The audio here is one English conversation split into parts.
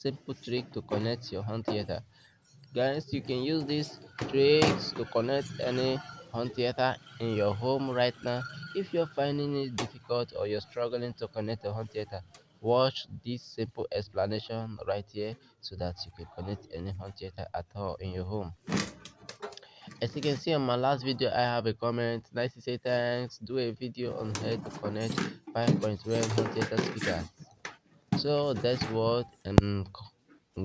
simple trick to connect your home theater. Guys, you can use these tricks to connect any home theater in your home right now. If you're finding it difficult or you're struggling to connect a home theater, watch this simple explanation right here so that you can connect any home theater at all in your home. As you can see on my last video, I have a comment. Nice to say thanks. Do a video on how to connect 5.1 home theater speakers. So that's what I'm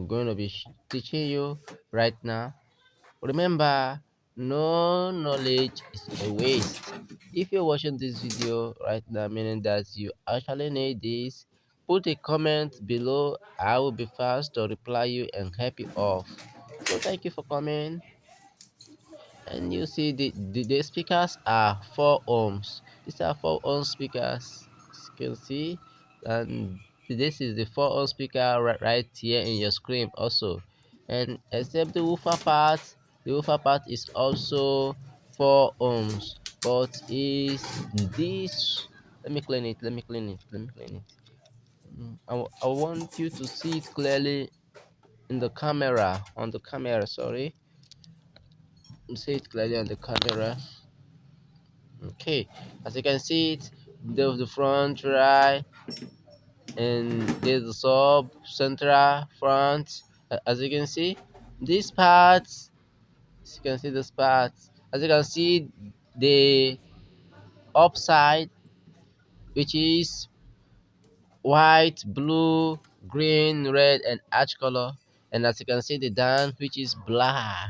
going to be teaching you right now. Remember, no knowledge is a waste. If you're watching this video right now, meaning that you actually need this, put a comment below. I will be fast to reply you and help you off. So thank you for coming. And you see the speakers are 4 ohms. These are 4 ohm speakers, as you can see. And this is the 4 ohm speaker right here in your screen also. And except the woofer part is also 4 ohms, but is this, let me clean it. I want you to see it clearly in the camera, on the camera, sorry. See it clearly on the camera. Okay, as you can see it, there's the front right, and there's the sub central front. As you can see, these parts, as you can see this parts, as you can see, the upside, which is white, blue, green, red, and ash color, and as you can see, the down, which is black,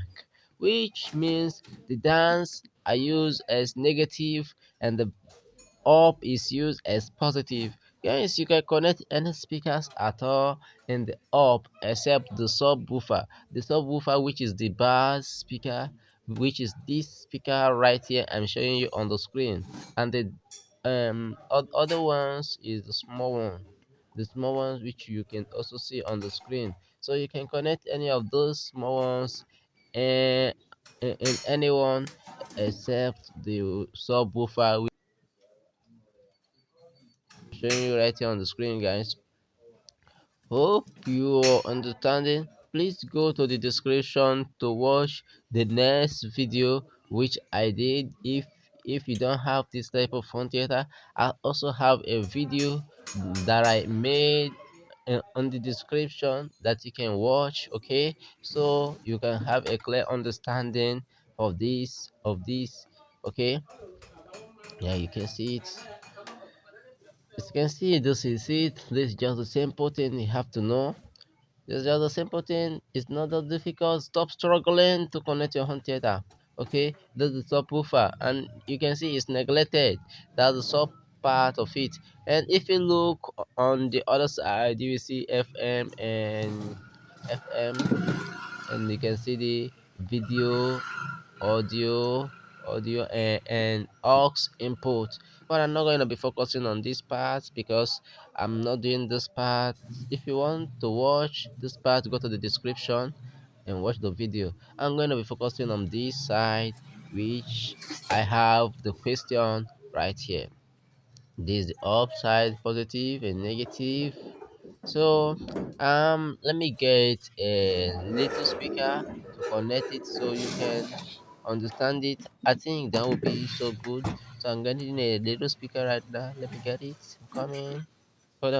which means the downs are used as negative and the up is used as positive. Yes, you can connect any speakers at all in the up except the subwoofer. The subwoofer, which is the bass speaker, which is this speaker right here I'm showing you on the screen, and the other ones is the small one, the small ones which you can also see on the screen. So you can connect any of those small ones and in anyone except the subwoofer, showing you right here on the screen, guys. Hope you are understanding. Please go to the description to watch the next video which I did. If you don't have this type of phone theater, I also have a video that I made on the description that you can watch, okay, so you can have a clear understanding of this, okay. Yeah, you can see it. As you can see, this is it. This is just a simple thing you have to know. This is just a simple thing. It's not that difficult. Stop struggling to connect your home theater. Okay, this is the subwoofer, and you can see it's neglected. That's the sub part of it. And if you look on the other side, you will see FM, and you can see the video, audio, and aux input. But I'm not going to be focusing on this part because I'm not doing this part. If you want to watch this part, go to the description and watch the video. I'm going to be focusing on this side, which I have the question right here. This is the upside, positive and negative. So let me get a little speaker to connect it so you can understand it. I think that would be so good. So I'm getting a little speaker right now. Let me get it. I'm coming. Hold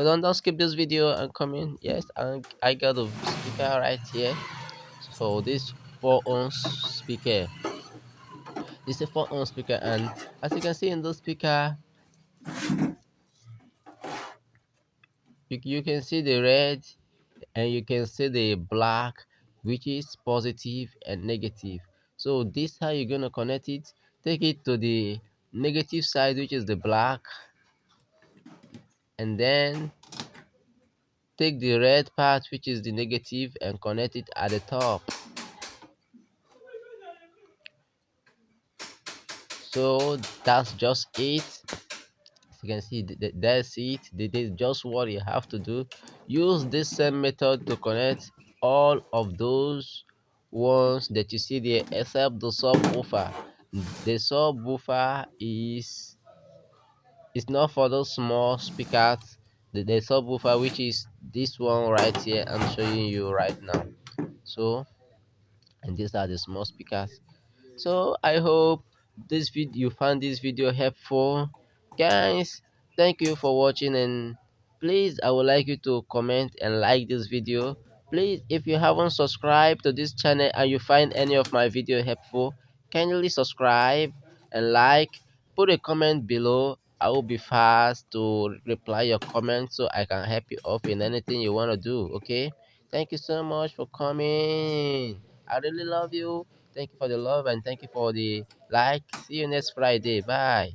on, don't skip this video. I'm coming. Yes, I got a speaker right here. So this 4 ohm speaker, this is a 4 ohm speaker, and as you can see in the speaker, you can see the red and you can see the black, which is positive and negative. So this how you're gonna connect it. Take it to the negative side, which is the black, and then take the red part, which is the negative, and connect it at the top. So that's just it. As you can see, that's it. That is just what you have to do. Use this same method to connect all of those ones that you see there except the subwoofer. The subwoofer is not for those small speakers. The subwoofer, which is this one right here I'm showing you right now. So, and these are the small speakers. So I hope this video you found this video helpful. Guys, thank you for watching, and please I would like you to comment and like this video. Please, if you haven't subscribed to this channel and you find any of my video helpful, kindly subscribe and like. Put a comment below. I will be fast to reply your comment so I can help you off in anything you want to do. Okay, thank you so much for coming. I really love you. Thank you for the love and thank you for the like. See you next Friday. Bye.